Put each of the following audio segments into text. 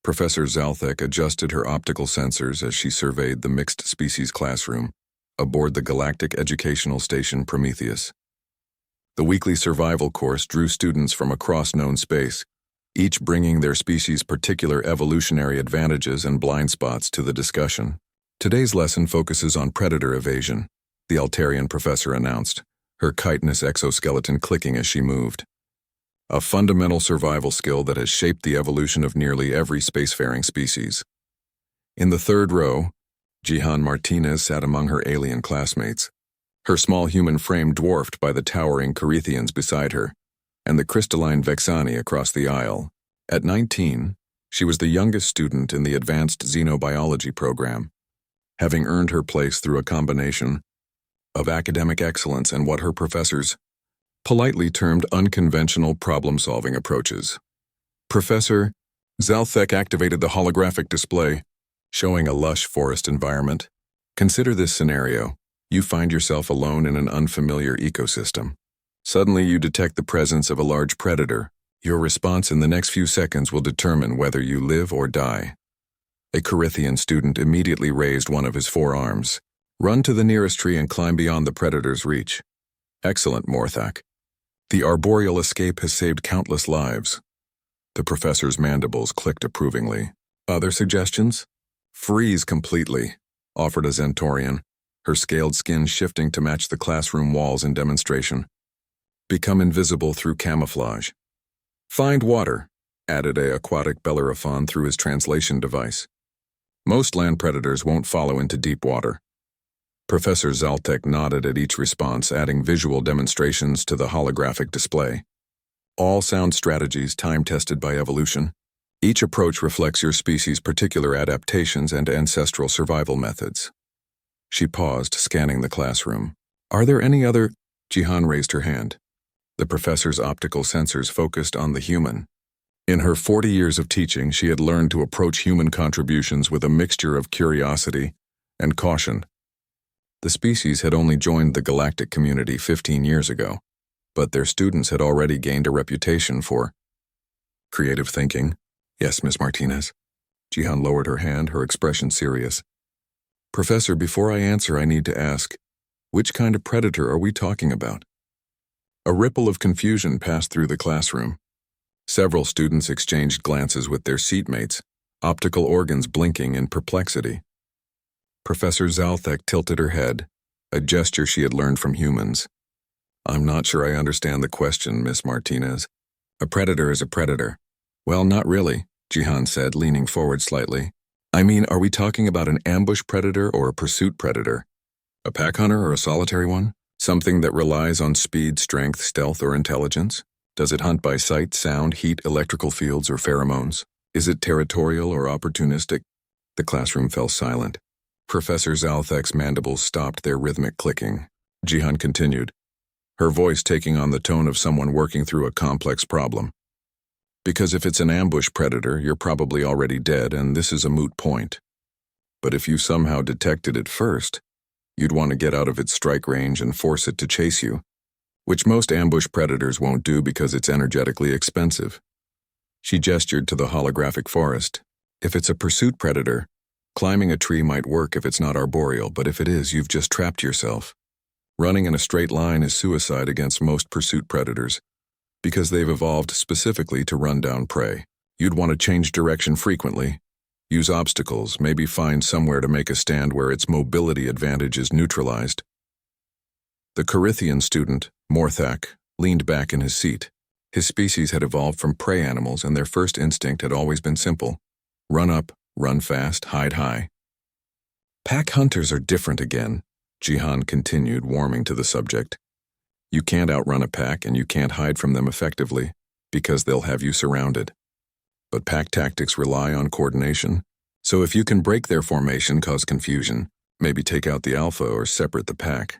Professor Zalthek adjusted her optical sensors as she surveyed the mixed-species classroom aboard the galactic educational station Prometheus. The weekly survival course drew students from across known space, each bringing their species' particular evolutionary advantages and blind spots to the discussion. Today's lesson focuses on predator evasion, the Altarian professor announced, her chitinous exoskeleton clicking as she moved. A fundamental survival skill that has shaped the evolution of nearly every spacefaring species. In the third row, Jihan Martinez sat among her alien classmates, her small human frame dwarfed by the towering Corethians beside her, and the crystalline Vexani across the aisle. At 19, she was the youngest student in the advanced xenobiology program, having earned her place through a combination of academic excellence and what her professors politely termed unconventional problem-solving approaches. Professor Zalthek activated the holographic display, showing a lush forest environment. Consider this scenario. You find yourself alone in an unfamiliar ecosystem. Suddenly you detect the presence of a large predator. Your response in the next few seconds will determine whether you live or die. A Corethian student immediately raised one of his forearms. Run to the nearest tree and climb beyond the predator's reach. Excellent, Morthak. The arboreal escape has saved countless lives. The professor's mandibles clicked approvingly. Other suggestions? Freeze completely, offered a Zentorian, her scaled skin shifting to match the classroom walls in demonstration. Become invisible through camouflage. Find water, added a aquatic Bellerophon through his translation device. Most land predators won't follow into deep water. Professor Zalthek nodded at each response, adding visual demonstrations to the holographic display. All sound strategies time-tested by evolution. Each approach reflects your species' particular adaptations and ancestral survival methods. She paused, scanning the classroom. Are there any other? Jihan raised her hand. The professor's optical sensors focused on the human. In her 40 years of teaching, she had learned to approach human contributions with a mixture of curiosity and caution. The species had only joined the galactic community 15 years ago, but their students had already gained a reputation for creative thinking. Yes, Miss Martinez. Jihan lowered her hand, her expression serious. Professor, before I answer, I need to ask, which kind of predator are we talking about? A ripple of confusion passed through the classroom. Several students exchanged glances with their seatmates, optical organs blinking in perplexity. Professor Zalthek tilted her head, a gesture she had learned from humans. I'm not sure I understand the question, Miss Martinez. A predator is a predator. Well, not really, Jihan said, leaning forward slightly. I mean, are we talking about an ambush predator or a pursuit predator? A pack hunter or a solitary one? Something that relies on speed, strength, stealth, or intelligence? Does it hunt by sight, sound, heat, electrical fields, or pheromones? Is it territorial or opportunistic? The classroom fell silent. Professor Zalthek's mandibles stopped their rhythmic clicking. Jihan continued, her voice taking on the tone of someone working through a complex problem. Because if it's an ambush predator, you're probably already dead, and this is a moot point. But if you somehow detected it first, you'd want to get out of its strike range and force it to chase you, which most ambush predators won't do because it's energetically expensive. She gestured to the holographic forest. If it's a pursuit predator, climbing a tree might work if it's not arboreal, but if it is, you've just trapped yourself. Running in a straight line is suicide against most pursuit predators, because they've evolved specifically to run down prey. You'd want to change direction frequently, use obstacles, maybe find somewhere to make a stand where its mobility advantage is neutralized. The Corethian student, Morthak, leaned back in his seat. His species had evolved from prey animals, and their first instinct had always been simple. Run up, run fast, hide high. Pack hunters are different again, Jihan continued, warming to the subject. You can't outrun a pack and you can't hide from them effectively, because they'll have you surrounded. But pack tactics rely on coordination, so if you can break their formation, cause confusion, maybe take out the alpha or separate the pack.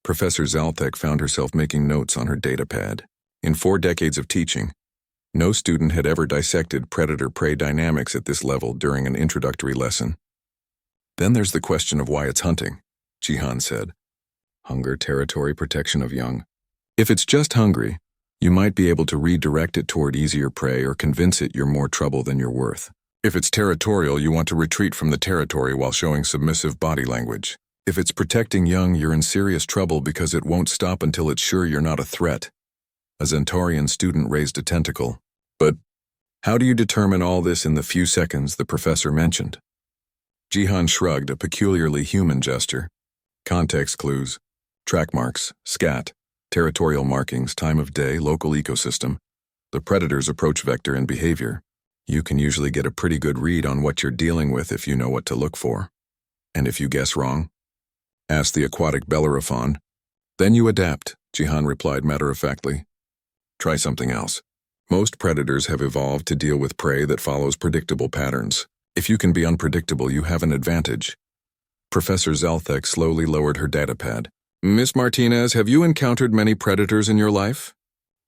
Professor Zalthek found herself making notes on her datapad. In 4 decades of teaching, no student had ever dissected predator-prey dynamics at this level during an introductory lesson. Then there's the question of why it's hunting, Jihan said. Hunger, territory, protection of young. If it's just hungry, you might be able to redirect it toward easier prey or convince it you're more trouble than you're worth. If it's territorial, you want to retreat from the territory while showing submissive body language. If it's protecting young, you're in serious trouble because it won't stop until it's sure you're not a threat. A Zentaurian student raised a tentacle. But how do you determine all this in the few seconds the professor mentioned? Jihan shrugged, a peculiarly human gesture. Context clues, track marks, scat, territorial markings, time of day, local ecosystem, the predator's approach vector and behavior. You can usually get a pretty good read on what you're dealing with if you know what to look for. And if you guess wrong? Asked the aquatic Bellerophon. Then you adapt, Jihan replied matter-of-factly. Try something else. Most predators have evolved to deal with prey that follows predictable patterns. If you can be unpredictable, you have an advantage. Professor Zalthek slowly lowered her datapad. Miss Martinez, have you encountered many predators in your life?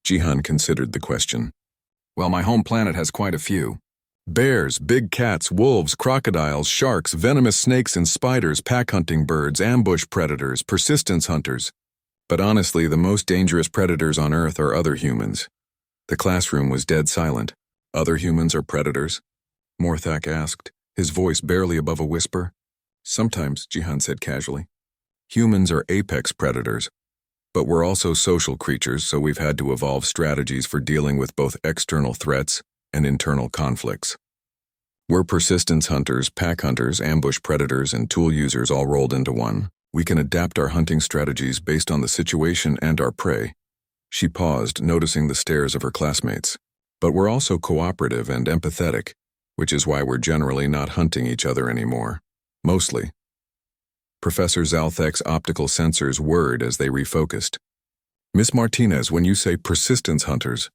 Jihan considered the question. Well, my home planet has quite a few. Bears, big cats, wolves, crocodiles, sharks, venomous snakes and spiders, pack-hunting birds, ambush predators, persistence hunters. But honestly, the most dangerous predators on Earth are other humans. The classroom was dead silent. Other humans are predators? Morthak asked, his voice barely above a whisper. Sometimes, Jihan said casually. Humans are apex predators. But we're also social creatures, so we've had to evolve strategies for dealing with both external threats and internal conflicts. We're persistence hunters, pack hunters, ambush predators, and tool users all rolled into one. We can adapt our hunting strategies based on the situation and our prey. She paused, noticing the stares of her classmates. But we're also cooperative and empathetic, which is why we're generally not hunting each other anymore. Mostly. Professor Zalthek's optical sensors whirred as they refocused. Miss Martinez, when you say persistence hunters,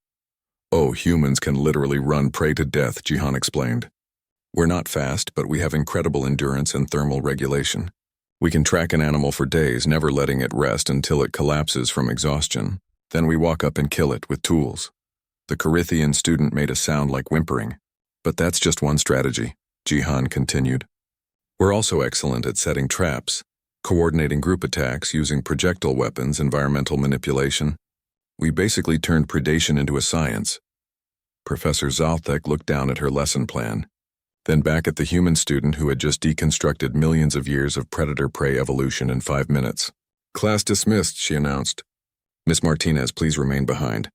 oh, humans can literally run prey to death, Jihan explained. We're not fast, but we have incredible endurance and thermal regulation. We can track an animal for days, never letting it rest until it collapses from exhaustion. Then we walk up and kill it with tools. The Corithian student made a sound like whimpering. But that's just one strategy, Jihan continued. We're also excellent at setting traps, coordinating group attacks, using projectile weapons, environmental manipulation. We basically turned predation into a science. Professor Zalthek looked down at her lesson plan, then back at the human student who had just deconstructed millions of years of predator-prey evolution in 5 minutes. Class dismissed, she announced. Miss Martinez, please remain behind.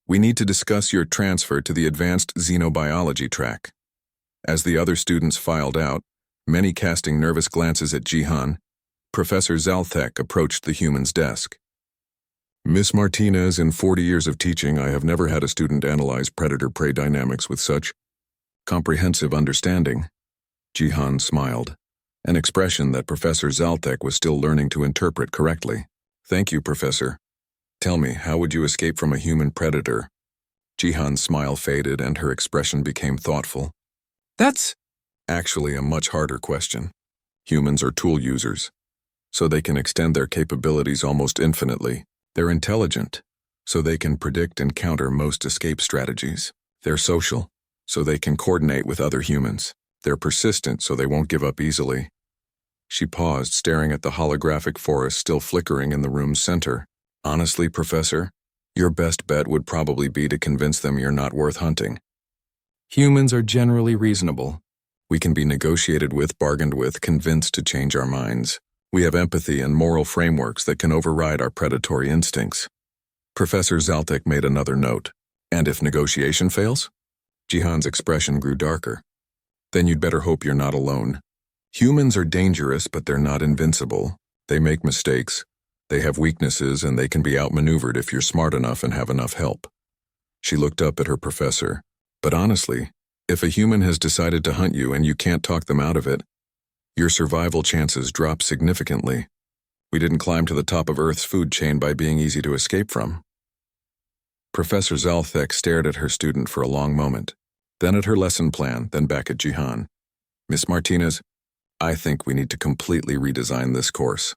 We need to discuss your transfer to the advanced xenobiology track. As the other students filed out, many casting nervous glances at Jihan, Professor Zalthek approached the human's desk. Miss Martinez, in 40 years of teaching, I have never had a student analyze predator-prey dynamics with such comprehensive understanding. Jihan smiled, an expression that Professor Zalthek was still learning to interpret correctly. Thank you, Professor. Tell me, how would you escape from a human predator? Jihan's smile faded and her expression became thoughtful. That's actually a much harder question. Humans are tool users, so they can extend their capabilities almost infinitely. They're intelligent, so they can predict and counter most escape strategies. They're social, so they can coordinate with other humans. They're persistent, so they won't give up easily. She paused, staring at the holographic forest still flickering in the room's center. Honestly, Professor, your best bet would probably be to convince them you're not worth hunting. Humans are generally reasonable. We can be negotiated with, bargained with, convinced to change our minds. We have empathy and moral frameworks that can override our predatory instincts. Professor Zalthek made another note. And if negotiation fails? Jihan's expression grew darker. Then you'd better hope you're not alone. Humans are dangerous, but they're not invincible. They make mistakes. They have weaknesses, and they can be outmaneuvered if you're smart enough and have enough help. She looked up at her professor. But honestly, if a human has decided to hunt you and you can't talk them out of it, your survival chances drop significantly. We didn't climb to the top of Earth's food chain by being easy to escape from. Professor Zalthek stared at her student for a long moment, then at her lesson plan, then back at Jihan. Miss Martinez, I think we need to completely redesign this course.